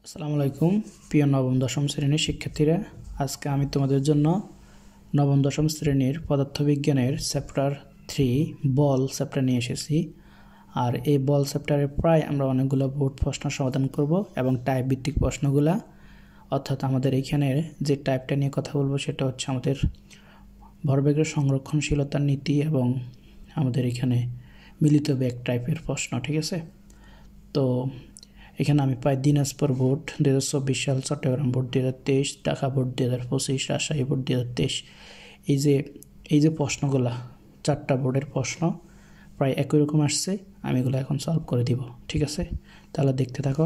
আসসালামু আলাইকুম প্রিয় নবম দশম শ্রেণীর শিক্ষার্থীরা, আজকে আমি তোমাদের জন্য নবম দশম শ্রেণীর পদার্থবিজ্ঞানের চ্যাপ্টার 3 বল চ্যাপ্টার নিয়ে এসেছি। আর এই বল চ্যাপ্টারে প্রায় আমরা অনেকগুলো বোর্ড প্রশ্ন সমাধান করব এবং টাইপ ভিত্তিক প্রশ্নগুলা, অর্থাৎ আমাদের এইখানের যে টাইপটা নিয়ে কথা বলবো সেটা হচ্ছে আমাদের ভরবেগের সংরক্ষণশীলতার নীতি এবং আমাদের এখানে মিলিত বেগ টাইপের প্রশ্ন। ঠিক আছে, তো এখানে আমি পাই দিনাজপুর বোর্ড 2024 সাল, Chittagong board 2023, Dhaka board 2025, Rajshahi board 2023। এই যে প্রশ্নগুলা, চারটা বোর্ডের প্রশ্ন প্রায় একই রকম আসছে। আমি এগুলো এখন সলভ করে দিব। ঠিক আছে, তাহলে দেখতে থাকো।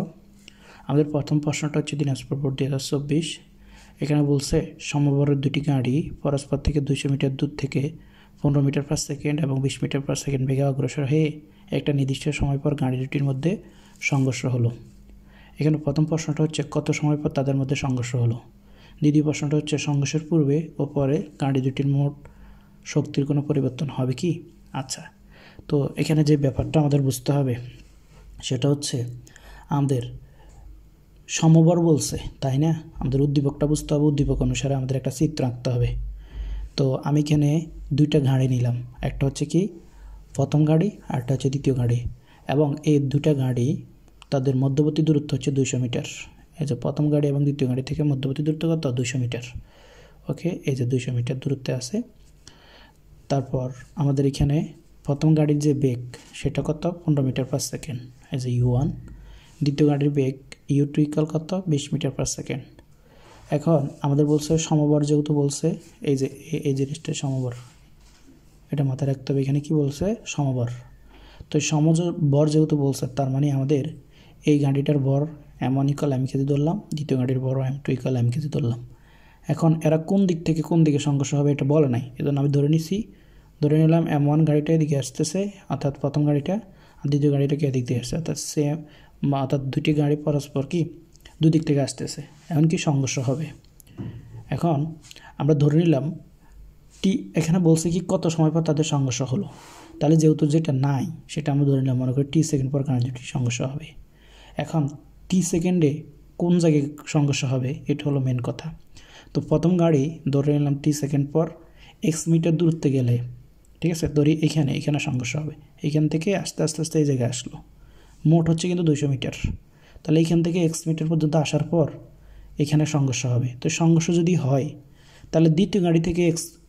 আমাদের প্রথম প্রশ্নটা হচ্ছে দিনাজপুর বোর্ড 2024। এখানে বলছে সমবরের দুটি গাড়ি পরস্পর থেকে 200 মিটার দূর থেকে 15 মিটার পার সেকেন্ড এবং 20 মিটার পার সেকেন্ড বেগে অগ্রসর হয়ে একটা নির্দিষ্ট সময় পর গাড়ি দুটির মধ্যে সংঘর্ষ হলো। এখানে প্রথম প্রশ্নটা হচ্ছে কত সময় পর তাদের মধ্যে সংঘর্ষ হলো। দ্বিতীয় প্রশ্নটা হচ্ছে সংঘর্ষের পূর্বে ও পরে গাড়ি দুটির মোট শক্তির কোনো পরিবর্তন হবে কি। আচ্ছা, তো এখানে যে ব্যাপারটা আমাদের বুঝতে হবে সেটা হচ্ছে আমাদের সমবর বলছে, তাই না? আমাদের উদ্দীপকটা বুঝতে হবে, উদ্দীপক অনুসারে আমাদের একটা চিত্র আঁকতে হবে। তো আমি এখানে দুইটা গাড়ি নিলাম, একটা হচ্ছে কি প্রথম গাড়ি আর একটা হচ্ছে দ্বিতীয় গাড়ি, এবং এই দুটা গাড়ি তাদের মধ্যবর্তী দূরত্ব হচ্ছে 200 মিটার। এই যে প্রথম গাড়ি এবং দ্বিতীয় গাড়ি থেকে মধ্যবর্তী দূরত্ব কত? 200 মিটার। ওকে, এই যে 200 মিটার দূরত্বে আছে। তারপর আমাদের এখানে প্রথম গাড়ির যে বেগ সেটা কত? 15 মিটার পার সেকেন্ড, এই যে u1। দ্বিতীয় গাড়ির বেগ u2 ইকুয়াল কত? 20 মিটার পার সেকেন্ড। এখন আমাদের বলছে সমবর, যেহেতু বলছে এই যে এই জিনিসটা সমবর, এটা মাথায় রাখতে হবে। এখানে কি বলছে? সমবর। তো সমবর যেহেতু বলছে, তার মানে আমাদের এই গাড়িটার ভর m1 ইকুয়াল m কেজি ধরলাম, দ্বিতীয় গাড়ির ভর m2 ইকুয়াল m কেজি ধরলাম। এখন এরা কোন দিক থেকে কোন দিকে সংঘর্ষ হবে এটা বলে নাই, এজন্য আমি ধরে নিলাম m1 গাড়িটা এদিকে আসতেছে, অর্থাৎ প্রথম গাড়িটা, আর দ্বিতীয় গাড়িটাকে এদিক দিয়ে আসছে, অর্থাৎ দুটি গাড়ি পরস্পর কি দুদিক থেকে আসতেছে, এখন কি সংঘর্ষ হবে। এখন আমরা ধরে নিলাম এখানে বলছে কি কত সময় পর তাদের সংঘর্ষ হলো। তাহলে যেহেতু যেটা নাই সেটা আমরা ধরে নিলাম, মনে করি t সেকেন্ড পর গাড়ি দুটি সংঘর্ষ হবে। এখন t সেকেন্ডে কোন জায়গায় সংঘর্ষ হবে এটা হলো মেন কথা। তো প্রথম গাড়ি ধরে নিলাম t সেকেন্ড পর x মিটার দূরত্বে গেলে, ঠিক আছে, ধরি এখানে সংঘর্ষ হবে। এখান থেকে আস্তে আস্তে আস্তে এই জায়গায় আসলো, মোট হচ্ছে কিন্তু 200 মিটার। তাহলে এখান থেকে x মিটার পর্যন্ত আসার পর এখানে সংঘর্ষ হবে। তো সংঘর্ষ যদি হয় তাহলে দ্বিতীয় গাড়ি থেকে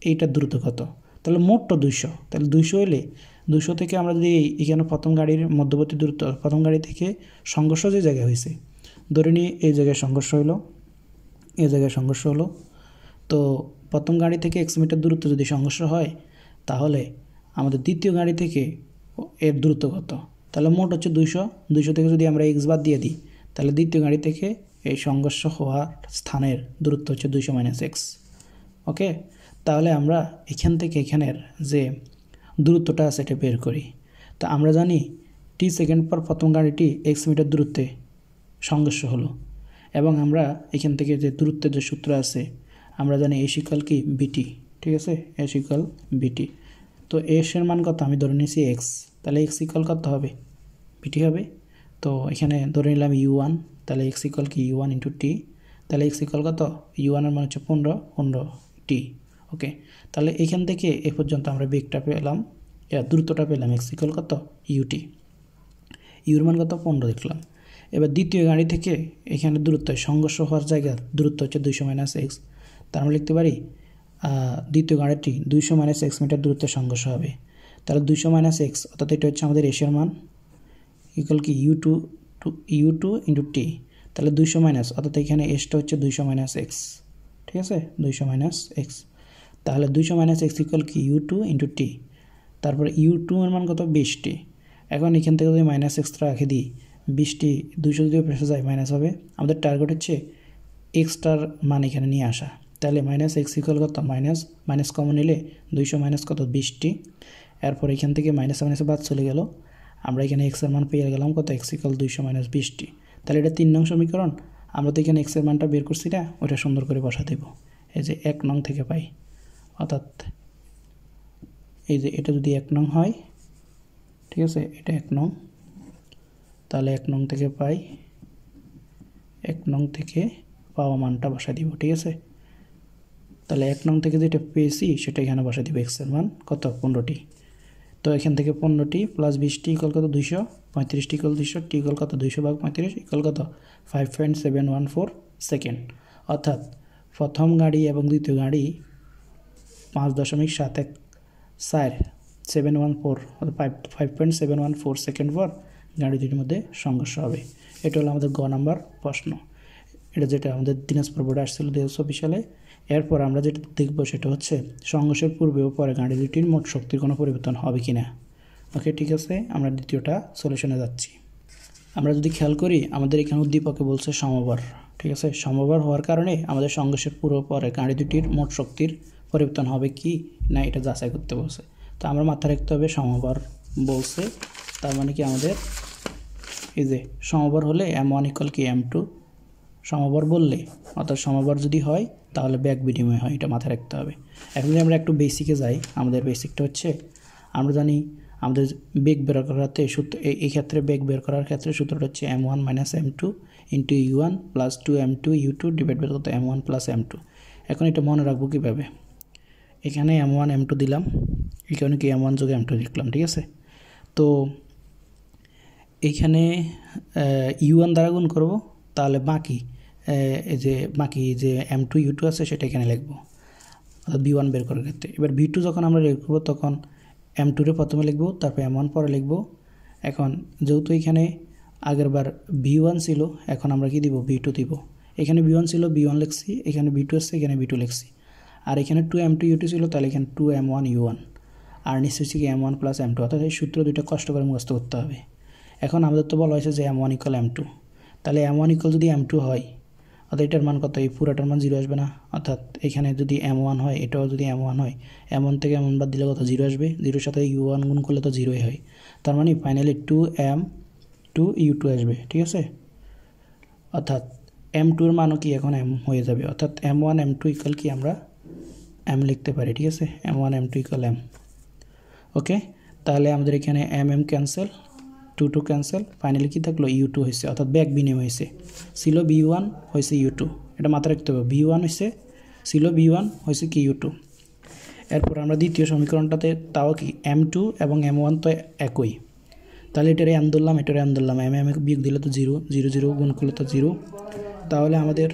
এইটার দূরত্ব কত? তাহলে মোটটা 200। তাহলে 200 এলে 200 থেকে আমরা যদি এখানে প্রথম গাড়ির মধ্যবর্তী দূরত্ব, প্রথম গাড়ি থেকে সংঘর্ষ যে জায়গায় হয়েছে, ধরে নিয়ে এই জায়গায় সংঘর্ষ হলো, এই জায়গায় সংঘর্ষ হলো। তো প্রথম গাড়ি থেকে x মিটার দূরত্ব যদি সংঘর্ষ হয়, তাহলে আমাদের দ্বিতীয় গাড়ি থেকে এর দূরত্ব কত? তাহলে মোট হচ্ছে 200 থেকে যদি আমরা x বাদ দিয়ে দিই, তাহলে দ্বিতীয় গাড়ি থেকে এই সংঘর্ষ হওয়ার স্থানের দূরত্ব হচ্ছে 200 - x। ওকে, তাহলে আমরা এখান থেকে এখানের যে দূরত্বটা আছে এটা বের করি। তো আমরা জানি t সেকেন্ড পর প্রথম গাড়িটি x মিটার দূরত্বে সংঘর্ষ হলো, এবং আমরা এখান থেকে যে দূরত্বের যে সূত্র আছে আমরা জানি s ইকুয়াল কি bt। ঠিক আছে, s ইকুয়াল bt। তো s এর মান কত? আমি ধরে নিয়েছি x, তাহলে x ইকুয়াল কত হবে? bt হবে। তো এখানে ধরে নিলাম u1, তাহলে x ইকুয়াল কি u1 × t, তাহলে x ইকুয়াল কত? u1 এর মান হচ্ছে 15 t। ওকে, তাহলে এখান থেকে এ পর্যন্ত আমরা বেগটা পেলাম, দূরত্বটা পেলাম, x ইকুয়াল কত? ut। ইউর মান কত? 15 দেখলাম। এবার দ্বিতীয় গাড়ি থেকে এখানে দূরত্ব, সংঘর্ষ হওয়ার জায়গার দূরত্ব হচ্ছে 200 - x। তার আমরা লিখতে পারি দ্বিতীয় গাড়িটি 200 - x মিটার দূরত্বে সংঘর্ষ হবে। তাহলে 200 - x, অর্থাৎ এটা হচ্ছে আমাদের এর মান ইকুয়াল কি u2 × t। তাহলে 200 অর্থাৎ এখানে এসটা হচ্ছে 200 - x। ঠিক আছে, 200 - x। তাহলে 200 - x ইকুয়াল কি u2 × t। তারপরে u2 এর মান কত? 20t। এখন এখান থেকে যদি -x রাখে দিই, 20t 200 যদি পেশে যায় মাইনাস হবে। আমাদের টার্গেট হচ্ছে এক্সটার মান এখানে নিয়ে আসা। তাহলে -x ইকুয়াল কত? মাইনাস কমন নিলে 200 - কত? 20t। এরপর এখান থেকে মাইনাস বাদ চলে গেল, আমরা এখানে x এর মান পেয়ে গেলাম কত? x equal 200 - 20t। তাহলে এটা 3 নং সমীকরণ। আমরা তো এখানে x এর মানটা বের করছি না, ওটা সুন্দর করে বসা দেব। এই যে 1 নং থেকে পাই, অর্থাৎ এই যে এটা যদি 1 নং হয়, ঠিক আছে, এটা 1 নং, তাহলে 1 নং থেকে পাই 1 নং থেকে পাওয়া মানটা বসাই দিব, ঠিক আছে। তাহলে 1 নং থেকে যেটা পেয়েছি সেটা এখানে বসাই দিব, x এর মান কত 15টি। তো এখান থেকে 15টি প্লাস 20টি ইকুয়াল কত 200, 35টি ইকুয়াল 200, টি ইকুয়াল কত 200/35 ইকুয়াল কত 5.714 সেকেন্ড। অর্থাৎ প্রথম গাড়ি এবং দ্বিতীয় গাড়ি 5.714 অর্থাৎ 5.714 সেকেন্ড পর গাড়ি দুটির মধ্যে সংঘর্ষ হবে। এটা হলো আমাদের গ নাম্বার প্রশ্ন। এটা যেটা আমাদের দিনাজপুর বোর্ডে আসছিল 2024 সালে। এরপর আমরা যেটা দেখব সেটা হচ্ছে সংঘর্ষের পূর্বে ও পরে গাড়ি দুটির মোট শক্তির কোনো পরিবর্তন হবে কি না। ওকে, ঠিক আছে, আমরা দ্বিতীয়টা সলিউশনে যাচ্ছি। আমরা যদি খেয়াল করি আমাদের এখানে উদ্দীপকে বলছে সমবার, ঠিক আছে। সমবার হওয়ার কারণে আমাদের সংঘর্ষের পূর্ব পরে গাড়ি দুটির মোট শক্তির পরিবর্তন হবে কি না এটা যাচাই করতে বলছে। তো আমরা মাথায় রাখতে হবে সমবার বলছে, তার মানে কি আমাদের এই যে সমবার হলে m1 = কি m2, সমবার বললে অর্থাৎ সমবার যদি হয় তাহলে বেগ বিনিময় হয়, এটা মাথায় রাখতে হবে। এখন যদি আমরা একটু বেসিকে যাই, আমাদের বেসিকটা হচ্ছে আমরা জানি আমাদের বেগ বের করাতে সূত্র, এই ক্ষেত্রে বেগ বের করার ক্ষেত্রে সূত্রটা হচ্ছে m1 - m2 * u1 + 2m2 u2 / m1 + m2। এখন এটা মনে রাখবো কীভাবে, এখানে m1 m2 দিলাম, এখানে কি m1 + m2 লিখলাম, ঠিক আছে। তো এইখানে u1 দ্বারা গুণ করব, তাহলে বাকি যে m2 u2 আছে সেটা এখানে লিখব, অর্থাৎ b1 বের করার ক্ষেত্রে। এবার b2 যখন আমরা লিখব তখন m2 রে প্রথমে লিখব, তারপর m1 পরে লিখব। এখন যেহেতু এখানে আগেরবার b1 ছিল, এখন আমরা কি দিব b2 দিব। এখানে b1 ছিল b1 লিখছি, এখানে b2 আছে এখানে b2 লিখছি। আর এখানে 2m2 u2 ছিল, তাহলে এখানে 2m1 u1 আর নিচে হচ্ছে কি m1 + m2, অর্থাৎ এই সূত্র দুটো কষ্ট করে মুখস্থ করতে হবে। এখন আমাদের তো বলা হয়েছে যে m1 = m2, তাহলে m1 যদি m2 হয় অর্থাৎ এটার মান কত, এই পুরোটার মান 0 আসবে না। অর্থাৎ এখানে যদি m1 হয় এটাও যদি m1 হয়, m1 থেকে m1 বাদ দিলে কত 0 আসবে, 0-এর সাথে u1 গুণ করলে তো 0ই হয়। তার মানে ফাইনালি 2m2 u2 আসবে, ঠিক আছে। অর্থাৎ m2 এর মানও কি এখন m হয়ে যাবে, অর্থাৎ m1 m2 = কি আমরা m লিখতে পারি, ঠিক আছে। m1 m2 = m। ওকে, তাহলে আমাদের এখানে m ক্যান্সেল, 2 ক্যান্সেল, ফাইনালি কি থাকলো u2 হয়েছে, অর্থাৎ বেগ বিনিময় হয়েছে। ছিল b1 হয়েছে u2, এটা মাথায় রাখতে হবে, b1 হয়েছে ছিল b1 হয়েছে কি u2। এরপর আমরা দ্বিতীয় সমীকরণটাতে তাও কি m2 এবং m1 তো একই, তাহলে এটারে m ধরলাম, এটারে m ধরলাম, m বিয়োগ দিলে তো 0, 0 0 গুণ করলে তো 0। তাহলে আমাদের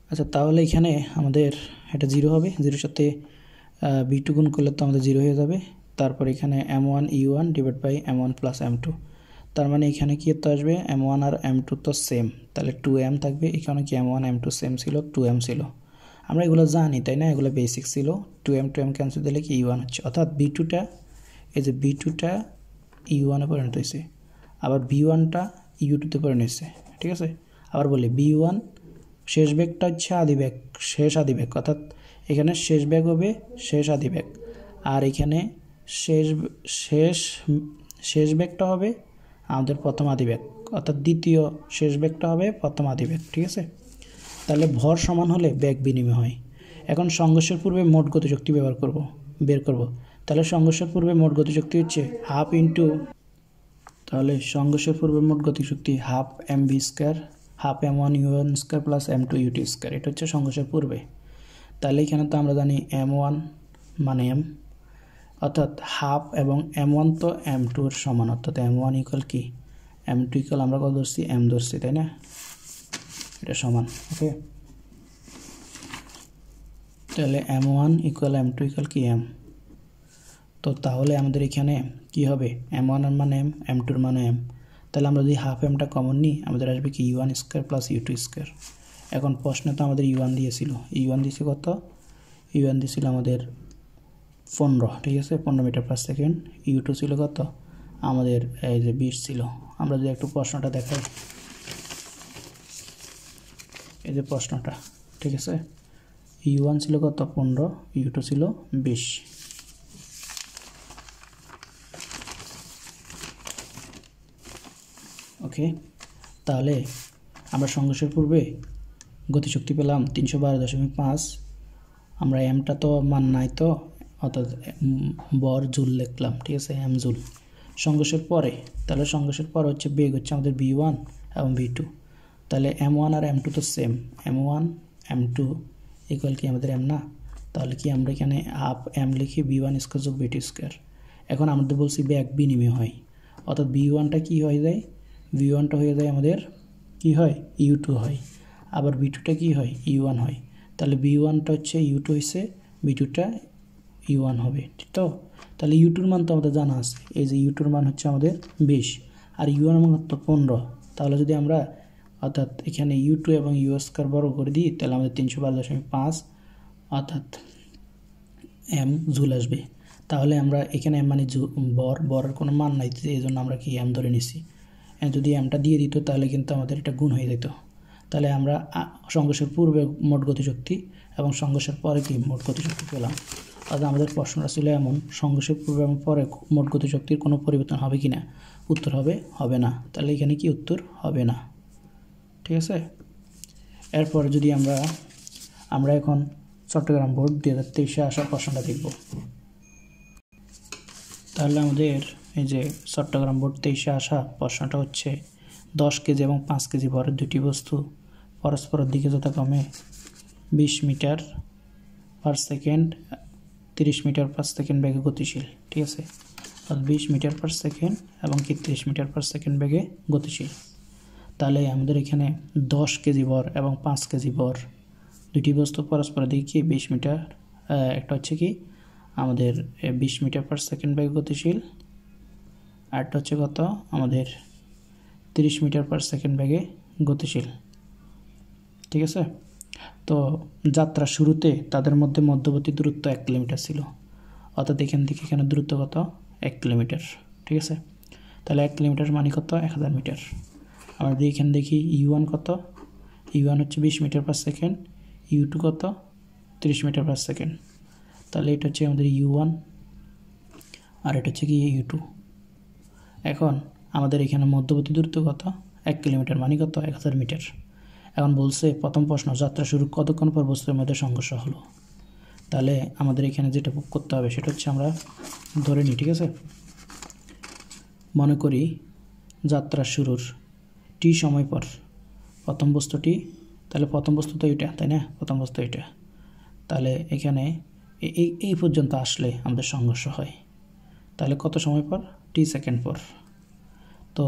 আচ্ছা, তাহলে এখানে আমাদের এটা 0 হবে, 0-এর সাথে b2 গুণ করলে তো আমাদের 0 হয়ে যাবে। তারপর এখানে m1 u1 / m1 + m2, তার মানে এখানে কি তো আসবে m1 আর m2 তো সেম, তাহলে 2m থাকবে। এখানে কি m1 m2 সেম ছিল, 2m ছিল, আমরা এগুলো জানি তাই না, এগুলো বেসিক ছিল। 2m ক্যান্সেল দিলে কি u1 হচ্ছে, অর্থাৎ b2টা এই যে b2টা u1 এ পরিণত হয়েছে, আবার b1টা u2 তে পরিণত হয়েছে, ঠিক আছে। আবার বলি b1 শেষ বেগটা হচ্ছে আদি বেগ, শেষ আদি বেগ, অর্থাৎ এখানে শেষ বেগ হবে শেষ আদি বেগ, আর এখানে শেষ বেগটা হবে আমাদের প্রথম আদি বেগ, অর্থাৎ দ্বিতীয় শেষ বেগটা হবে প্রথম আদি বেগ, ঠিক আছে। তাহলে ভর সমান হলে বেগ বিনিময় হয়। এখন সংঘর্ষের পূর্বে মোট গতিশক্তি বের করব। তাহলে সংঘর্ষের পূর্বে মোট গতিশক্তি হচ্ছে হাফ ইন্টু, তাহলে সংঘর্ষের পূর্বে মোট গতিশক্তি half mv² half m1 u1² + m2 u2², এটা হচ্ছে সংঘর্ষের পূর্বে। তাহলে এখানে তো আমরা জানি m1 মানে m, অর্থাৎ হাফ এবং m1 তো m2 এর সমান, অর্থাৎ m1 = কি m2 = আমরা কত ধরছি m ধরছি তাই না, এটা সমান। ওকে, তাহলে m1 = m2 = কি m। তো তাহলে আমাদের এখানে কি হবে m1 এর মান m, m2 এর মান m, তাহলে আমরা যদি হাফ mটা কমন নিই আমাদের আসবে কি u1² + u2²। এখন প্রশ্নে তো আমাদের u1 দিয়েছিল, u1 দিয়েছে কত, u1 দিয়েছিল আমাদের 15, ঠিক আছে, 15 মিটার/সেকেন্ড। u2 ছিল কত আমাদের এই যে 20 ছিল। আমরা যদি একটু প্রশ্নটা দেখাই, এই যে প্রশ্নটা, ঠিক আছে, u1 ছিল কত 15, u2 ছিল 20। ওকে, তাহলে আমরা সংঘর্ষের পূর্বে গতিশক্তি পেলাম 312.5, আমরা এমটা তো মান নাই তো, অর্থাৎ বর জুল লিখলাম, ঠিক আছে, m জুল। সংঘর্ষের পরে, তাহলে সংঘর্ষের পরে হচ্ছে বেগ হচ্ছে আমাদের v1 এবং v2, তাহলে m1 আর m2 তো সেম, m1 m2 ইকুয়াল কি আমাদের m না, তাহলে কি আমরা এখানে হাফ m লিখি b1 স্কয়ার যোগ b2 স্কয়ার। এখন আমাদের বলছি ব্যাক বিনিময় হয়, অর্থাৎ b1টা কি হয়ে যায়, b1টা হয়ে যায় আমাদের কি হয় u2 হয়, আবার b2টা কি হয় u1 হয়। তাহলে b1টা হচ্ছে u2 হয়েছে, b2টা u1 হবে, ঠিক তো। তাহলে u2 এর মান তো আমাদের জানা আছে, এই যে u2 এর মান হচ্ছে আমাদের 20 আর u1 এর মান তো 15। তাহলে যদি আমরা অর্থাৎ এখানে u2 এবং u স্কয়ার বর্গ করে দিই তাহলে আমাদের 312.5 অর্থাৎ m জুল আসবে। তাহলে আমরা এখানে m মানে বরের কোনো মান নাই, এই জন্য আমরা কি m ধরে নিছি। যদি mটা দিয়ে দিত তাহলে কিন্তু আমাদের এটা গুণ হয়ে যেত। তাহলে আমরা সংঘর্ষের পূর্বে মোট গতিশক্তি এবং সংঘর্ষের পরে কি মোট গতিশক্তি পেলাম। অর্থাৎ আমাদের প্রশ্নটা ছিল এমন, সংঘর্ষের পূর্বে এবং পরে মোট গতিশক্তির কোনো পরিবর্তন হবে কি না। উত্তর হবে না। তাহলে এখানে কি উত্তর হবে না, ঠিক আছে। এরপর যদি আমরা এখন চট্টগ্রাম বোর্ড 2023-এ আসা প্রশ্নটা দেখব। তাহলে আমাদের এই যে চট্টগ্রাম বোর্ড 23-এ আসা প্রশ্নটা হচ্ছে 10 কেজি এবং 5 কেজি ভরের দুটি বস্তু পরস্পরের দিকে যথাক্রমে 20 metre per second 30 metre per second বেগে গতিশীল, ঠিক আছে। 20 মিটার পার সেকেন্ড এবং 30 মিটার পার সেকেন্ড বেগে গতিশীল। তাহলে আমাদের এখানে 10 কেজি ভর এবং 5 কেজি ভর দুটি বস্তু পরস্পরের দিকে 20 মিটার, একটা হচ্ছে কি আমাদের 20 মিটার পার সেকেন্ড বেগে গতিশীল, আরটা হচ্ছে কত আমাদের 30 মিটার পার সেকেন্ড বেগে গতিশীল, ঠিক আছে। তো যাত্রা শুরুতে তাদের মধ্যে মধ্যবর্তী দূরত্ব 1 কিলোমিটার ছিল, অর্থাৎ এখান থেকে এখানে দূরত্ব কত 1 কিলোমিটার, ঠিক আছে। তাহলে 1 কিলোমিটার মানে কত 1000 মিটার। আমরা যদি এখানে দেখি u1 কত, u1 হচ্ছে 20 মিটার পার সেকেন্ড, u2 কত 30 মিটার পার সেকেন্ড। তাহলে এটা হচ্ছে আমাদের u1 আর এটা হচ্ছে কি u2। এখন আমাদের এখানে মধ্যবর্তী দূরত্ব কত 1 কিলোমিটার মানে কত 1000 মিটার। এখন বলছে প্রথম প্রশ্ন, যাত্রা শুরু কতক্ষণ পর বস্তুর মধ্যে সংঘর্ষ হলো। তাহলে আমাদের এখানে যেটা করতে হবে সেটা হচ্ছে আমরা ধরে নিই, ঠিক আছে। মনে করি যাত্রা শুরুর টি সময় পর প্রথম বস্তুটি, তাহলে প্রথম বস্তু তো এটা, তাই না, প্রথম বস্তু এটা। তাহলে এখানে এই পর্যন্ত আসলে আমাদের সংঘর্ষ হয়, তাহলে কত সময় পর টি সেকেন্ড পর। তো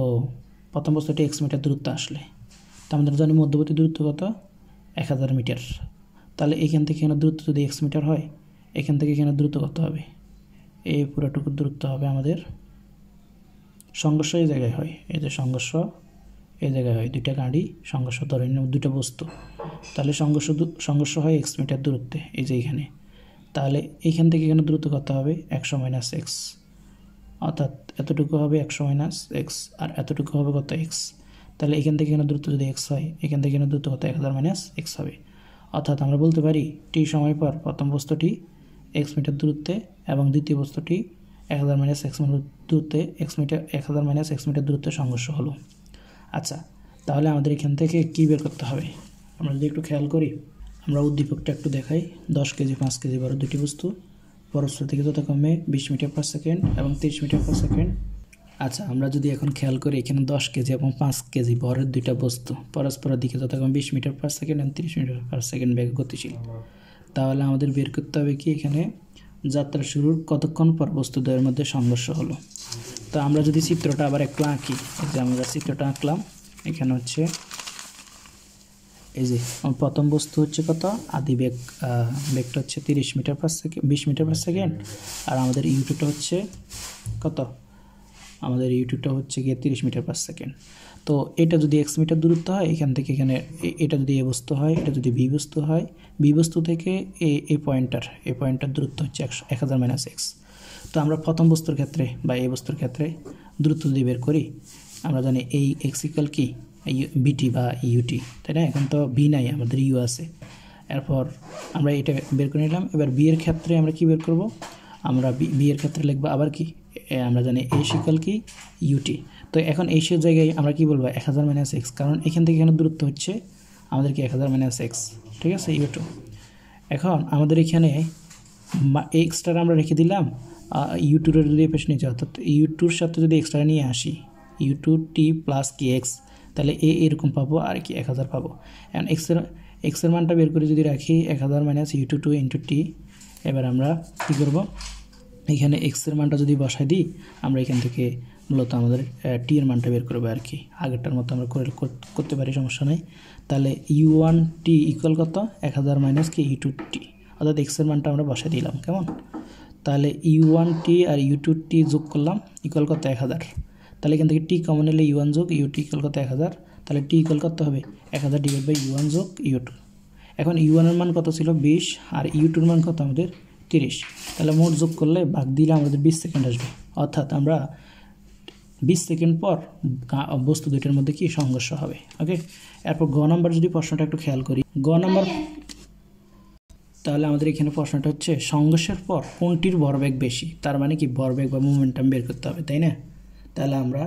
প্রথম বস্তুটি x মিটার দূরত্ব আসলে, তো আমাদের জানি মধ্যবর্তী দূরত্ব কত 1000 মিটার। তাহলে এখান থেকে এখানে দূরত্ব যদি x মিটার হয়, এখান থেকে এখানে দূরত্ব কত হবে, এই পুরোটুকু দূরত্ব হবে আমাদের। সংঘর্ষ এই জায়গায় হয়, এই যে সংঘর্ষ এই জায়গায় হয়, দুইটা গাড়ি সংঘর্ষ ধরে নিলাম, দুইটা বস্তু। তাহলে সংঘর্ষ হয় x মিটার দূরত্বে, এই যে এখানে। তাহলে এইখান থেকে এখানে দূরত্ব কত হবে 100 মাইনাস এক্স, অর্থাৎ এতটুকু হবে 100 মাইনাস এক্স আর এতটুকু হবে কত x। তাহলে এখান থেকে এখানে দূরত্ব যদি x হয়, এখান থেকে এখানে দূরত্ব কত 1000 মাইনাস এক্স হবে। অর্থাৎ আমরা বলতে পারি টি সময় পর প্রথম বস্তুটি x মিটার দূরত্বে এবং দ্বিতীয় বস্তুটি 1000 মাইনাস এক্স মিটার দূরত্বে 1000 মাইনাস এক্স মিটার দূরত্বে সংঘর্ষ হলো। আচ্ছা, তাহলে আমাদের এখান থেকে কী বের করতে হবে, আমরা যদি একটু খেয়াল করি, আমরা উদ্দীপকটা একটু দেখাই। 10 কেজি 5 কেজি বড় দুটি বস্তু পরস্পর থেকে যথাক্রমে 20 মিটার পার সেকেন্ড এবং 30 মিটার পার সেকেন্ড। আচ্ছা, আমরা যদি এখন খেয়াল করি এখানে 10 কেজি এবং 5 কেজি ভরের দুইটা বস্তু পরস্পরের দিকে যথাক্রমে 20 মিটার পার সেকেন্ড এবং 30 মিটার পার সেকেন্ড বেগে গতিশীল। তাহলে আমাদের বের করতে হবে কি এখানে যাত্রা শুরুর কতক্ষণ পর বস্তুদ্বয়ের মধ্যে সংঘর্ষ হলো। তো আমরা যদি চিত্রটা আবার একটু আঁকি, এই যে আমরা চিত্রটা আঁকলাম, এখানে হচ্ছে এই যে প্রথম বস্তু হচ্ছে কত আদি বেগটা হচ্ছে 30 metre per second 20 metre per second, আর আমাদের ইউটুটা হচ্ছে কত, আমাদের ইউটুটা হচ্ছে গিয়ে 30 মিটার পার সেকেন্ড। তো এটা যদি x মিটার দূরত্ব হয় এখান থেকে এখানে, এটা যদি এ বস্তু হয়, এটা যদি বি বস্তু হয়, বি বস্তু থেকে এই পয়েন্টার দূরত্ব হচ্ছে 1000 মাইনাস এক্স। তো আমরা প্রথম বস্তুর ক্ষেত্রে বা এই বস্তুর ক্ষেত্রে দূরত্ব যদি বের করি, আমরা জানি এই এক্স ইকুয়াল কি বিটি বা ইউটি, তাই না। এখন তো বি নাই, আমাদের ইউ আছে। এরপর আমরা এটা বের করে নিলাম। এবার বি এর ক্ষেত্রে আমরা কি বের করব, আমরা বি এর ক্ষেত্রে লিখবো আবার কি, আমরা জানি এই ইকুয়াল কি ইউটি। তো এখন এই জায়গায় আমরা কি বলবো 1000 মাইনাস এক্স, কারণ এখান থেকে এখানে দূরত্ব হচ্ছে আমাদের কি 1000 মাইনাস এক্স, ঠিক আছে ইউ2। এখন আমাদের এখানে এক্সট্রা আমরা রেখে দিলাম, ইউ2 এর যদি পেশ নিয়ে যাই, অর্থাৎ ইউ2 এর সাথে যদি এক্সট্রা নিয়ে আসি, ইউ2 টি প্লাস কি এক্স, তাহলে এরকম পাবো আর কি 1000 পাবো। অ্যান্ড এক্সের মানটা বের করে যদি রাখি 1000 মাইনাস u2 2 ইন্টু টি। এবার আমরা কী করব, এখানে এক্সের মানটা যদি বসাই দিই আমরা এখান থেকে মূলত আমাদের টি এর মানটা বের করবো আর কি। আগেরটার মতো আমরা করতে পারি, সমস্যা নেই। তাহলে u1 টি ইকুয়াল কত, 1000 মাইনাস কি u2 টি, অর্থাৎ এক্সের মানটা আমরা বসাই দিলাম। কেমন, তাহলে u1 টি আর u2 টি যোগ করলাম ইকুয়াল কত 1000। তাহলে এখান থেকে টি কমন এলে u1 যোগ u2 ইকুয়াল কত 1000। তাহলে টি ইকুয়াল কত হবে 1000 ডিভাইড বাই u1 যোগ u2। এখন u1 এর মান কত ছিল 20 আর u2 এর মান কত আমাদের 30। তাহলে মোট যোগ করলে ভাগ দিলে আমাদের 20 সেকেন্ড আসবে, অর্থাৎ আমরা 20 সেকেন্ড পর বস্তু দুইটার মধ্যে কি সংঘর্ষ হবে। ওকে, এরপর গ নাম্বার যদি প্রশ্নটা একটু খেয়াল করি, গ নাম্বার, তাহলে আমাদের এখানে প্রশ্নটা হচ্ছে সংঘর্ষের পর কোনটির ভরবেগ বেশি, তার মানে কি ভরবেগ বা মোমেন্টাম বের করতে হবে, তাই না। তাহলে আমরা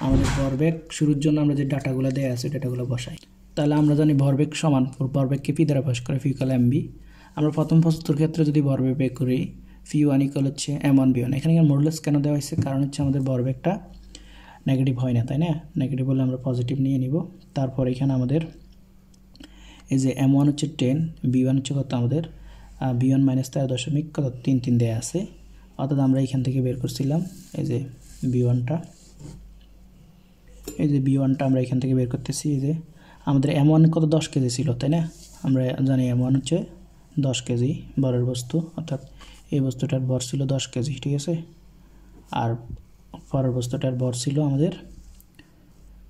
আমাদের ভরবেগ শুরুর জন্য আমরা যে ডাটাগুলো দেওয়া আছে ডাটাগুলো বসাই। তাহলে আমরা জানি ভরবেগ সমান ভরবেগকে পি দ্বারা প্রকাশ করে, ফি ইকুয়াল এমবি। আমরা প্রথম বস্তুর ক্ষেত্রে যদি ভরবেগ বের করি ফি ওয়ান ইকুয়াল হচ্ছে m1 b1। এখানে মডুলাস কেন দেওয়া হয়েছে, কারণ হচ্ছে আমাদের ভরবেগটা নেগেটিভ হয় না, তাই না। নেগেটিভ হলে আমরা পজিটিভ নিয়ে নিব। তারপর এখানে আমাদের এই যে m1 হচ্ছে 10, b1 হচ্ছে কত আমাদের b1 মাইনাস 13.33 দেওয়া আছে, অর্থাৎ আমরা এখান থেকে বের করছিলাম এই যে b1টা, আমরা এখান থেকে বের করতেছি। এই যে আমাদের m1 কত 10 কেজি ছিল, তাই না। আমরা জানি m1 হচ্ছে 10 কেজি বরের বস্তু, অর্থাৎ এই বস্তুটার ভর ছিল 10 কেজি, ঠিক আছে। আর পরের বস্তুটার ভর ছিল আমাদের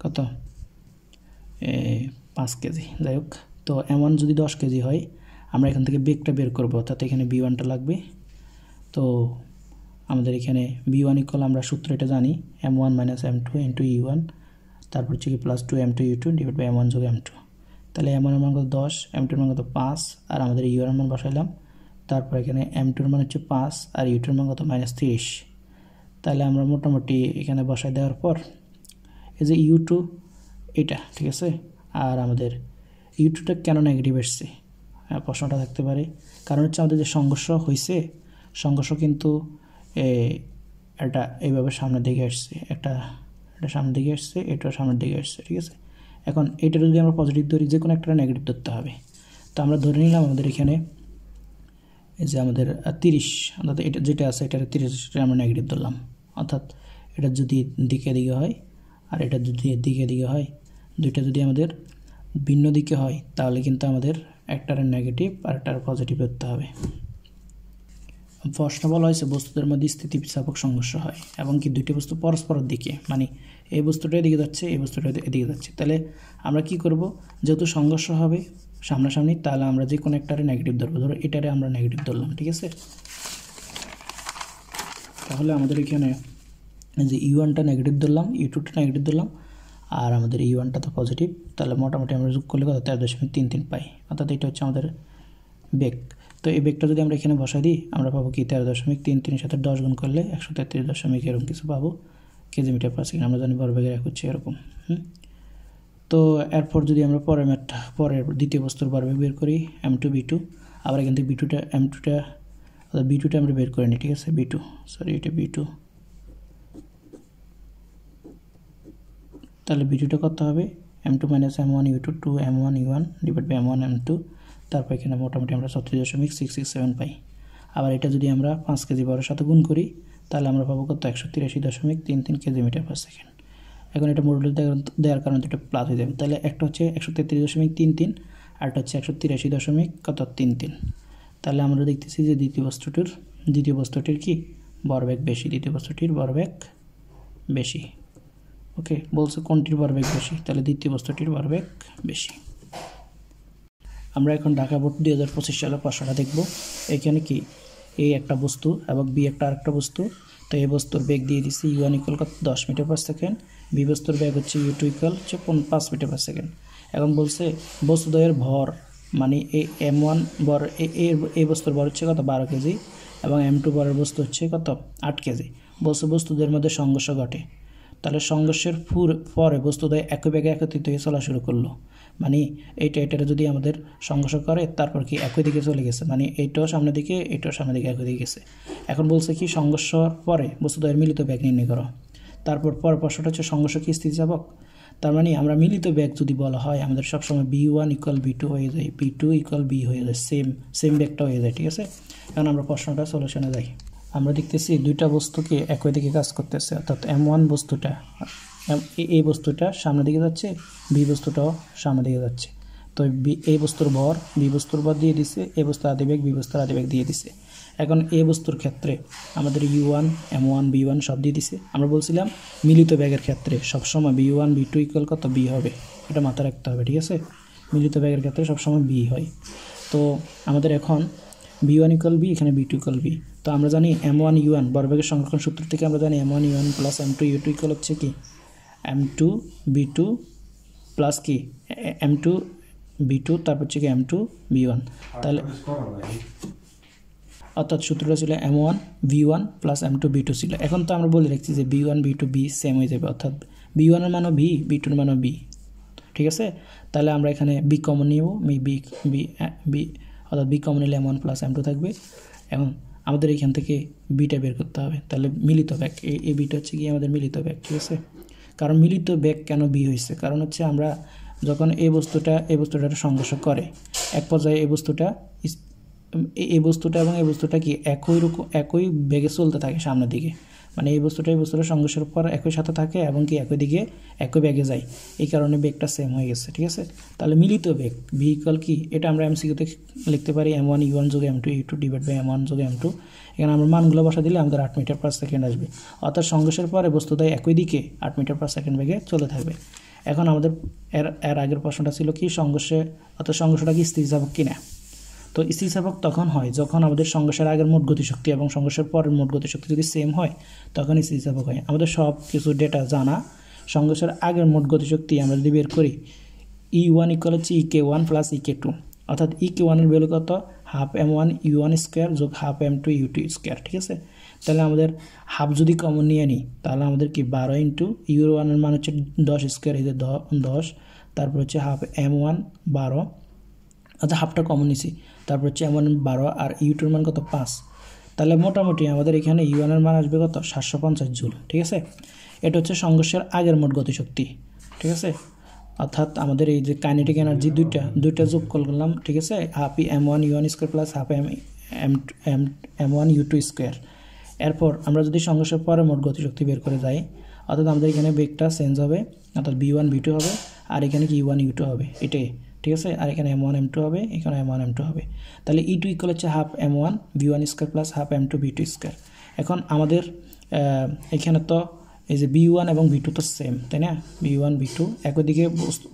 কত 5 কেজি। যাই হোক, তো m1 যদি 10 কেজি হয় আমরা এখান থেকে বেগটা বের করবো, অর্থাৎ এখানে b1টা লাগবে। তো আমাদের এখানে b1 ইকুয়াল আমরা সূত্র এটা জানি m1 minus m2 into u1, তারপর হচ্ছে কি plus 2 m2 u2 divide by m1 যোগ m2। তাহলে m1 এর মান কত 10, m2 এর মান কত 5, আর আমাদের u এর মান বসাইলাম। তারপর এখানে m2 এর মান হচ্ছে 5 আর u2 এর মান কত -30। তাহলে আমরা মোটামুটি এখানে বসাই দেওয়ার পর এই যে u2 এটা, ঠিক আছে। আর আমাদের u2টা কেন নেগেটিভ আসছে প্রশ্নটা থাকতে পারে, কারণ হচ্ছে আমাদের যে সংঘর্ষ হয়েছে, সংঘর্ষ কিন্তু এটা এইভাবে সামনের দিকে আসছে, এটা সামনের দিকে আসছে, এটাও সামনের দিকে আসছে, ঠিক আছে। এখন এটা যদি আমরা পজিটিভ ধরি, যে কোনো একটা নেগেটিভ ধরতে হবে। তো আমরা ধরে নিলাম আমাদের এখানে এই যে আমাদের 30, অর্থাৎ এটা যেটা আছে এটার 30 আমরা নেগেটিভ ধরলাম, অর্থাৎ এটা যদি দিকে দিকে হয় আর এটা যদি দিকে দিকে হয়, দুইটা যদি আমাদের ভিন্ন দিকে হয় তাহলে কিন্তু আমাদের একটার নেগেটিভ আর একটার পজিটিভ ধরতে হবে। প্রশ্ন বলা হয়েছে বস্তুদের মধ্যে স্থিতিস্থাপক সংঘর্ষ হয় এবং কি দুইটি বস্তু পরস্পরের দিকে, মানে এই বস্তুটা এদিকে যাচ্ছে, এই বস্তুটা এদিকে যাচ্ছে। তাহলে আমরা কি করব, যেহেতু সংঘর্ষ হবে সামনাসামনি, তাহলে আমরা যে কোনো একটারে নেগেটিভ ধরবো। ধরো এটারে আমরা নেগেটিভ ধরলাম, ঠিক আছে। তাহলে আমাদের এখানে যে u1টা নেগেটিভ ধরলাম, u2টা নেগেটিভ ধরলাম, আর আমাদের u1টা তো পজিটিভ। তাহলে মোটামুটি আমরা যোগ করলে কত 13.33 পাই, অর্থাৎ এটা হচ্ছে আমাদের বেগ। তো এই বেগটা যদি আমরা এখানে বসাই দিই আমরা পাবো কি 13.33 সাথে 10 গুণ করলে 133 এরকম কিছু পাবো কেজি মিটার পার সেকেন্ড। আমরা জানি ভরবেগের এক হচ্ছে এরকম। তো এরপর যদি আমরা পরের দ্বিতীয় বস্তুর ভরবেগ বের করি m2 b2, আবার এখান থেকে b2টা আমরা বের করে নিই, ঠিক আছে। এটা b2, তাহলে b2টা কত হবে m2 minus m1 u2 2 m1 u1 divide by m1 m2। তারপর এখানে মোটামুটি আমরা 36.667 পাই। আবার এটা যদি আমরা 5 কেজি বরের সাথে গুণ করি তাহলে আমরা পাবো কত 183.33 কেজি মিটার পার সেকেন্ড। এখন এটা মডুলাস দেওয়ার কারণে এটা প্লাস হয়ে যাবে। তাহলে একটা হচ্ছে 133.33 আর একটা হচ্ছে 183.33। তাহলে আমরা দেখতেছি যে দ্বিতীয় বস্তুটির কি ভরবেগ বেশি, দ্বিতীয় বস্তুটির ভরবেগ বেশি। ওকে, বলছে কোনটির ভরবেগ বেশি, তাহলে দ্বিতীয় বস্তুটির ভরবেগ বেশি। আমরা এখন ঢাকা বোর্ড 2025 সালের প্রশ্নটা দেখব। এখানে কি এ একটা বস্তু এবং বি একটা আরেকটা বস্তু। তো এই বস্তুর বেগ দিয়ে দিচ্ছি u1 equal 10 metre per second, B বস্তুর বেগ হচ্ছে u2 ইকুয়াল হচ্ছে 5 মিটার পার সেকেন্ড। এখন বলছে বস্তুদ্বয়ের ভর, মানে এই m1 ভর এই বস্তুর ভর হচ্ছে কত 12 কেজি এবং m2 ভরের বস্তু হচ্ছে কত 8 কেজি। বস্তুদের মধ্যে সংঘর্ষ ঘটে। তাহলে সংঘর্ষের পরে বস্তুদ্বয় একই বেগে একত্রিত হয়ে চলা শুরু করলো, মানে এটার যদি আমাদের সংঘর্ষ করে তারপর কি একই দিকে চলে গেছে, মানে এইটাও সামনের দিকে এইটাও সামনের দিকে একই দিকে গেছে। এখন বলছে কি সংঘর্ষ পরে বস্তুদ্বয়ের মিলিত বেগ নির্ণয় করো। তারপর প্রশ্নটা হচ্ছে সংঘর্ষ কি স্থিতিস্থাপক। তার মানে আমরা মিলিত বেগ যদি বলা হয় আমাদের সবসময় b1 = b2 হয়ে যায়, b2 = b হয়ে যায়, সেম বেগটা হয়ে যায়। ঠিক আছে, এখন আমরা প্রশ্নটা সলিউশনে যাই। আমরা দেখতেছি দুইটা বস্তুকে একই দিকে কাজ করতেছে, অর্থাৎ m1 বস্তুটা এই বস্তুটা সামনের দিকে যাচ্ছে, বি বস্তুটাও সামনের দিকে যাচ্ছে। তো এই বস্তুর ভর বি বস্তুর ভর দিয়ে দিছে, এই বস্তুর আদিবেগ বি বস্তুর আদিবেগ দিয়ে দিছে। এখন এই বস্তুর ক্ষেত্রে আমাদের u1 m1 b1 সব দিয়ে দিছে। আমরা বলছিলাম মিলিত বেগের ক্ষেত্রে সবসময় b1 b2 = কত, b হবে, এটা মাথায় রাখতে হবে। ঠিক আছে, মিলিত বেগের ক্ষেত্রে সবসময় b হয়। তো আমাদের এখন b1 = b, এখানে b2 = b। তো আমরা জানি m1 u1 ভরবেগের সংরক্ষণ সূত্র থেকে আমরা জানি m1 u1 + m2 u2 = হচ্ছে কি m2 b2 প্লাস কি m2 b2 তারপর হচ্ছে কি m2 b1। তাহলে অর্থাৎ সূত্রটা ছিল m1 v1 + m2 b2 ছিল। এখন তো আমরা বলে রাখছি যে b1 b2 b সেম হয়ে যাবে, অর্থাৎ b1 এর মানও b, b2 এর মানও b। ঠিক আছে, তাহলে আমরা এখানে b কমন নিব, b অর্থাৎ b কমন নিলে m1 + m2 থাকবে। এখন আমাদের এখান থেকে বিটা বের করতে হবে, তাহলে মিলিত বেগ এই বিটা হচ্ছে কি আমাদের মিলিত বেগ। ঠিক আছে, কারণ মিলিত বেগ কেন বি হয়েছে, কারণ হচ্ছে আমরা যখন এই বস্তুটার সংঘর্ষ করে এক পর্যায়ে এই বস্তুটা এবং এই বস্তুটা কি একই বেগে চলতে থাকে সামনের দিকে, মানে এই বস্তুটা সংঘর্ষের পর একই সাথে থাকে এবং কি একই দিকে একই বেগে যায়, এই কারণে বেগটা সেম হয়ে গেছে। ঠিক আছে, তাহলে মিলিত বেগ ভি = কি, এটা আমরা এমসিকিউতে লিখতে পারি m1 u1 + m2 u2 / m1 + m2। এখানে আমরা মানগুলো বসা দিলে আমাদের 8 মিটার/সেকেন্ড আসবে, অর্থাৎ সংঘর্ষের পরে বস্তুটাই একই দিকে 8 মিটার/সেকেন্ড বেগে চলতে থাকবে। এখন আমাদের এর আগের প্রশ্নটা ছিল কি সংঘর্ষটা কি স্থিতিস্থাপক কিনা। তো স্থিতিস্থাপক তখন হয় যখন আমাদের সংঘর্ষের আগের মোট গতিশক্তি এবং সংঘর্ষের পরের মোট গতিশক্তি যদি সেম হয় তখন স্থিতিস্থাপক হয়। আমাদের সব কিছু ডেটা জানা, সংঘর্ষের আগের মোট গতিশক্তি আমরা যদি বের করি E1 = হচ্ছে ek1 + ek2, অর্থাৎ ek1 এর ভ্যালু কত, হাফ m1 u1 স্কয়ার যোগ হাফ m2 u2 স্কয়ার। ঠিক আছে, তাহলে আমাদের হাফ যদি কমন নিয়ে নিই তাহলে আমাদের কি 12 * u1 এর মান হচ্ছে 10 স্কয়ার, এই যে 10, তারপর হচ্ছে হাফ m1 12, আচ্ছা হাফটা কমন নিছি, তারপর হচ্ছে m1 12 আর u2 এর মান কত 5। তাহলে মোটামুটি আমাদের এখানে u1 এর মান আসবে কত 750 জুল। ঠিক আছে, এটা হচ্ছে সংঘর্ষের আগের মোট গতিশক্তি। ঠিক আছে, অর্থাৎ আমাদের এই যে কাইনেটিক এনার্জি দুইটা যোগ করলাম। ঠিক আছে, half m1 u1 square plus half m1 u2 square. এরপর আমরা যদি সংঘর্ষের পরে মোট গতিশক্তি বের করে যাই, অর্থাৎ আমাদের এখানে বেগটা চেঞ্জ হবে, অর্থাৎ b1 b2 হবে আর এখানে কি u1 u2 হবে এটাই। ঠিক আছে, আর এখানে m1 m2 হবে, এখানে m1 m2 হবে। তাহলে E2 = হচ্ছে half m1 v1 square plus half m2 v2 square. এখন আমাদের এখানে তো এই যে b1 এবং b2 তো সেম, তাই না, b1 b2 একই দিকে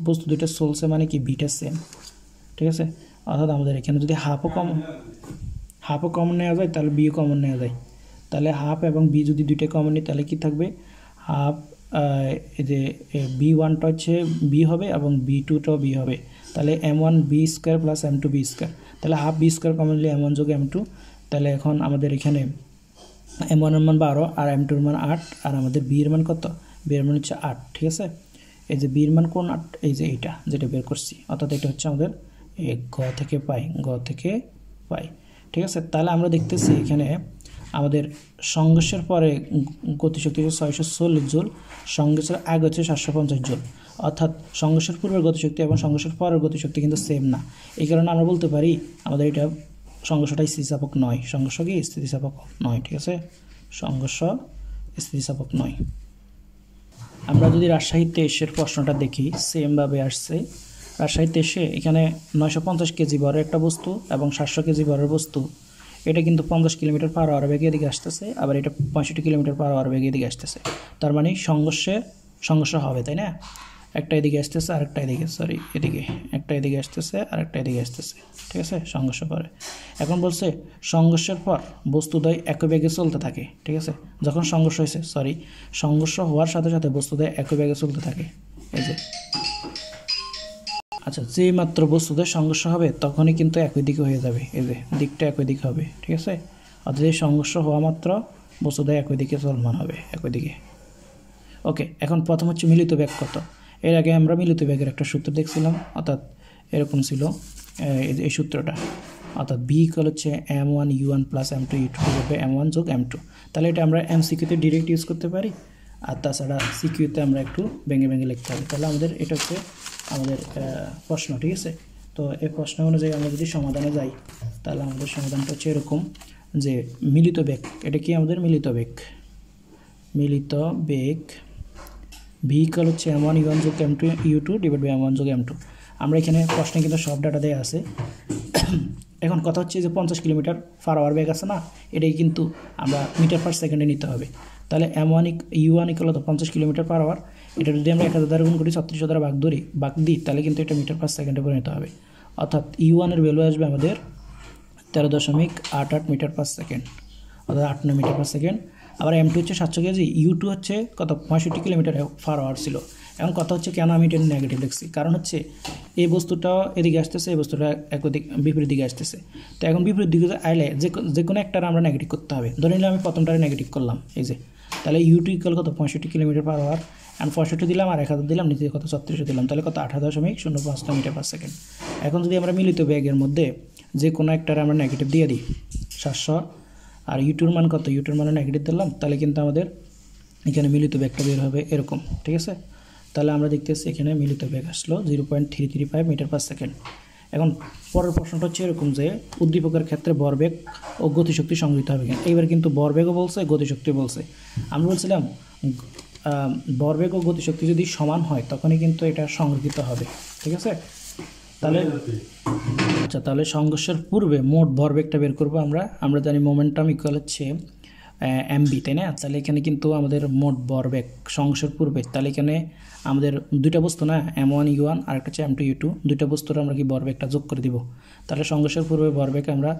বস্তু দুটো চলছে, মানে কি বিটা সেম। ঠিক আছে, অর্থাৎ আমাদের এখানে যদি হাফও কমন নেওয়া যায় তাহলে বিও কমন নেওয়া যায়। তাহলে হাফ এবং বি যদি দুইটা কমন নিই তাহলে কি থাকবে, হাফ এই যে b1টা হচ্ছে বি হবে এবং b2টাও বি হবে, তাহলে m1 b square plus m2 b square. তাহলে হাফ b স্কয়ার কমন নিলে m1 যোগ m2। তাহলে এখন আমাদের এখানে m1 এর মান 12 আর m2 এর মান 8 আর আমাদের b এর মান কত, b এর মান হচ্ছে 8। ঠিক আছে, এই যে b এর মান কোন 8, এই যে এইটা যেটা বের করছি, অর্থাৎ এটা হচ্ছে আমাদের গ থেকে পাই। ঠিক আছে, তাহলে আমরা দেখতেছি এখানে আমাদের সংঘর্ষের পরে গতিশক্তি হচ্ছে 640 জুল, সংঘর্ষের আগে হচ্ছে 750 জুল, অর্থাৎ সংঘর্ষের পূর্বের গতিশক্তি এবং সংঘর্ষের পরের গতিশক্তি কিন্তু সেম না। এই কারণে আমরা বলতে পারি আমাদের এটা সংঘর্ষটা স্থিতিস্থাপক নয়, সংঘর্ষ কি স্থিতিস্থাপক নয়। ঠিক আছে, সংঘর্ষ স্থিতিস্থাপক নয়। আমরা যদি রাজশাহী 23-এর প্রশ্নটা দেখি, সেমভাবে আসছে। রাজশাহী 23-এ এখানে 950 কেজি ভরের একটা বস্তু এবং 700 কেজি ভরের বস্তু, এটা কিন্তু 50 কিলোমিটার/আওয়ার বেগে এদিকে আসতেছে, আবার এটা 65 কিলোমিটার/আওয়ার বেগে এদিকে আসতেছে। তার মানে সংঘর্ষ হবে, তাই না, একটা এদিকে আসতেছে আর একটা এদিকে, এদিকে একটা এদিকে আসতেছে আর একটা এদিকে আসতেছে। ঠিক আছে, সংঘর্ষ করে। এখন বলছে সংঘর্ষের পর বস্তুদ্বয় একই বেগে চলতে থাকে। ঠিক আছে, যখন সংঘর্ষ হওয়ার সাথে সাথে বস্তুদ্বয় একই বেগে চলতে থাকে। এই যে আচ্ছা, যেই মাত্র বস্তুদ্বয় সংঘর্ষ হবে তখনই কিন্তু একই দিকে হয়ে যাবে, এই যে দিকটা একই দিকে হবে। ঠিক আছে, অর্থাৎ এই সংঘর্ষ হওয়া মাত্র বস্তুদ্বয় একই দিকে চলমান হবে, একই দিকে। ওকে, এখন প্রথম হচ্ছে মিলিত বেগ কত। এর আগে আমরা মিলিত বেগের একটা সূত্র দেখছিলাম, অর্থাৎ এরকম ছিল এই সূত্রটা, অর্থাৎ b = হচ্ছে m1 u1 + m2 u2 m1 যোগ m2। তাহলে এটা আমরা এমসিকিউতে ডিরেক্ট ইউজ করতে পারি, আর তাছাড়া সিকিউতে আমরা একটু ভেঙে ভেঙে লিখতে হবে। তাহলে আমাদের এটা হচ্ছে আমাদের প্রশ্ন, ঠিক আছে। তো এই প্রশ্ন অনুযায়ী আমরা যদি সমাধানে যাই তাহলে আমাদের সমাধানটা হচ্ছে এরকম যে মিলিত বেগ, এটা কি আমাদের মিলিত বেগ, ভেহিকল হচ্ছে m1 u1 যোগ m2 u2 divide by m1 যোগ m2। আমরা এখানে প্রশ্নে কিন্তু সব ডাটা দেওয়া আছে। এখন কথা হচ্ছে যে 50 কিলোমিটার পার আওয়ার বেগ আছে না, এটাই কিন্তু আমরা মিটার পার সেকেন্ডে নিতে হবে। তাহলে m1 u1 ইকুয়াল তো 50 কিলোমিটার পার আওয়ার, এটা যদি আমরা 1000 দ্বারা গুণ করি 36 দ্বারা ভাগ দিই তাহলে কিন্তু এটা মিটার পার সেকেন্ডে পরিণত হবে। অর্থাৎ u1 এর ভ্যালু আসবে আমাদের 13.88 মিটার পার সেকেন্ড, অর্থাৎ 8 মিটার পার সেকেন্ড। আবার m2 হচ্ছে 700 কেজি, u2 হচ্ছে কত 65 কিলোমিটার পার আওয়ার ছিল। এখন কথা হচ্ছে কেন আমি এটা নেগেটিভ লিখছি, কারণ হচ্ছে এই বস্তুটা এদিকে আসতেছে, এই বস্তুটা বিপরীত দিকে আসতেছে। তো এখন বিপরীত দিকে আইলে যে কোনো একটার আমরা নেগেটিভ করতে হবে। ধরে নিলে আমি প্রথমটারে নেগেটিভ করলাম, এই যে তাহলে u2 ইকুয়াল কত 65 কিলোমিটার পার আওয়ার, অ্যান্ড 65 দিলাম আর 1000 দিলাম, নিচে কত 36 দিলাম, তাহলে কত 18.05 মিটার পার সেকেন্ড। এখন যদি আমরা মিলিত বেগের মধ্যে যে কোনো একটারে আমরা নেগেটিভ দিয়ে দিই 700, আর ইউটুর মান কত, ইউটুর মানে নেগেটিভ দিলাম, তাহলে কিন্তু আমাদের এখানে মিলিত বেগটা বের হবে এরকম, ঠিক আছে। তাহলে আমরা দেখতেছি এখানে মিলিত বেগ আসলো 0.335 মিটার পার সেকেন্ড। এখন পরের প্রশ্নটা হচ্ছে এরকম যে উদ্দীপকের ক্ষেত্রে ভরবেগ ও গতিশক্তি সংগৃহীত হবে। এইবার কিন্তু ভরবেগও বলছে, গতিশক্তি বলছে। আমরা বলছিলাম ভরবেগ ও গতিশক্তি যদি সমান হয় তখনই কিন্তু এটা সংগৃহীত হবে, ঠিক আছে। তাহলে সংঘর্ষের পূর্বে মোট ভরবেগটা বের করবো আমরা জানি মোমেন্টাম ইকুয়াল হচ্ছে mv, তাই না। তাহলে এখানে কিন্তু আমাদের মোট ভরবেগ সংঘর্ষের পূর্বে, তাহলে এখানে আমাদের দুইটা বস্তু না m1 u1 আর একটা হচ্ছে m2 u2, দুইটা বস্তুর আমরা কি ভরবেগটা যোগ করে দিব। তাহলে সংঘর্ষের পূর্বে ভরবেগ আমরা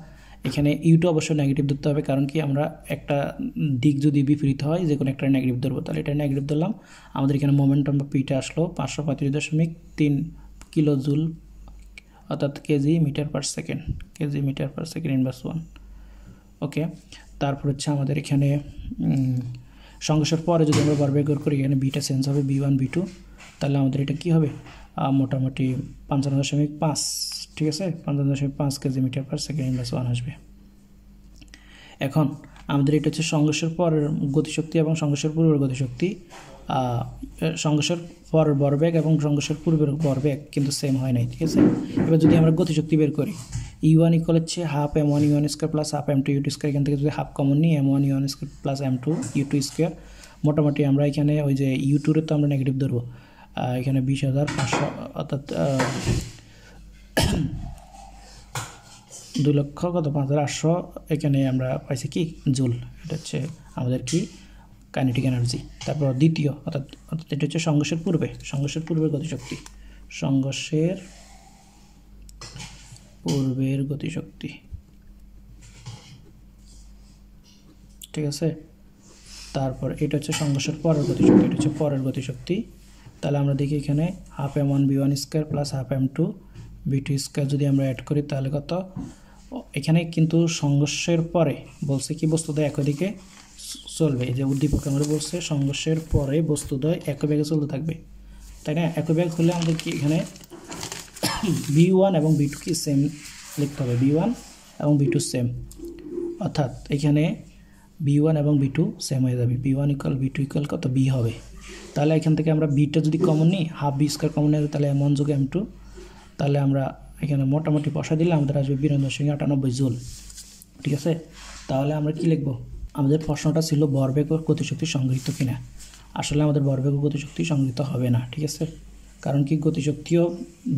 এখানে u2 অবশ্যই নেগেটিভ ধরতে হবে, কারণ কি আমরা একটা দিক যদি বিপরীত হয় যে কোনো একটা নেগেটিভ ধরবো, তাহলে এটা নেগেটিভ ধরলাম। আমাদের এখানে মোমেন্টাম বা পিটা আসলো 535.3 কিলো জুল, অর্থাৎ KG metre per second inverse 1। Okay, তারপর হচ্ছে আমাদের এখানে সংঘর্ষের পরে যদি আমরা ভরবেগ বের করি, এখানে বিটা চেঞ্জ হবে b1 b2, তাহলে আমাদের এটা কি হবে মোটামুটি 55.5, ঠিক আছে, 55.5 KG metre per second inverse 1 আসবে। এখন আমাদের এটা হচ্ছে সংঘর্ষের পরের গতিশক্তি এবং সংঘর্ষের পূর্বের গতিশক্তি। সংঘর্ষের পরের ভরবেগ এবং সংঘর্ষের পূর্বের ভরবেগ কিন্তু সেম হয় নাই, ঠিক আছে। এবার যদি আমরা গতিশক্তি বের করি, u1 ইকুয়াল হচ্ছে half m1 u1 square plus half m2 u2 square, এখান থেকে যদি হাফ কমন নিই m1 u1 square plus m2 u2 square, মোটামুটি আমরা এখানে ওই যে u2 তো আমরা নেগেটিভ ধরবো, এখানে 20,500 অর্থাৎ 2,05,800 এখানে আমরা পাইছি কি জুল, এটা হচ্ছে আমাদের কি কাইনেটিক এনার্জি। তারপর দ্বিতীয় অর্থাৎ এটা হচ্ছে সংঘর্ষের পূর্বের গতিশক্তি, সংঘর্ষের পূর্বের গতিশক্তি, ঠিক আছে। তারপর এটা হচ্ছে সংঘর্ষের পরের গতিশক্তি, এটা হচ্ছে পরের গতিশক্তি। তাহলে আমরা দেখি এখানে half m1 b1 square plus half m2 b2 square যদি আমরা অ্যাড করি তাহলে কত, এখানে কিন্তু সংঘর্ষের পরে বলছে কি বস্তুদ্বয় একই দিকে চলবে, এই যে উদ্দীপক আমরা বলছে সংঘর্ষের পরে বস্তুদ্বয় একই বেগে চলতে থাকবে, তাই না। একই বেগ হলে আমাদের কি এখানে b1 এবং b2 কি সেম লিখতে হবে, b1 এবং b2 সেম, অর্থাৎ এখানে b1 এবং b2 সেম হয়ে যাবে, b1 ইকুয়াল b2 ইকুয়াল কত b হবে। তাহলে এখান থেকে আমরা বিটা যদি কমন নিই, হাফ বি স্কোয়ার কমন নেই, তাহলে m1 যোগ m2, তাহলে আমরা এখানে মোটামুটি বসা দিলে আমাদের আসবে 92.98 জুল, ঠিক আছে। তাহলে আমরা কি লিখব, আমাদের প্রশ্নটা ছিল ভরবেগ ও গতিশক্তি সংগৃহীত কিনা। আসলে আমাদের ভরবেগ ও গতিশক্তি সংগৃহীত হবে না, ঠিক আছে, কারণ কি গতিশক্তিও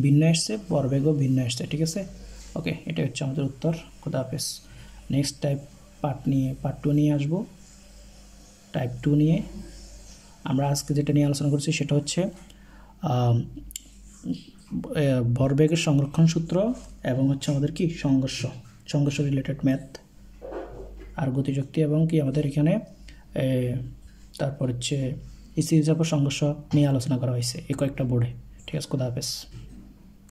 ভিন্ন আসছে, ভরবেগও ভিন্ন আসছে, ঠিক আছে। ওকে, এটা হচ্ছে আমাদের উত্তর। খোদা হাফেজ। নেক্সট পার্ট 2 নিয়ে আসবো। টাইপ 2 নিয়ে আমরা আজকে যেটা নিয়ে আলোচনা করছি সেটা হচ্ছে ভরবেগের সংরক্ষণ সূত্র এবং হচ্ছে আমাদের কি সংঘর্ষ রিলেটেড ম্যাথ, আর গতিশক্তি এবং কি আমাদের এখানে তারপর হচ্ছে সিরিজের উপর সংঘর্ষ নিয়ে আলোচনা করা হয়েছে এই কয়েকটা বোর্ডে, ঠিক আছে। খোদা হাফেজ।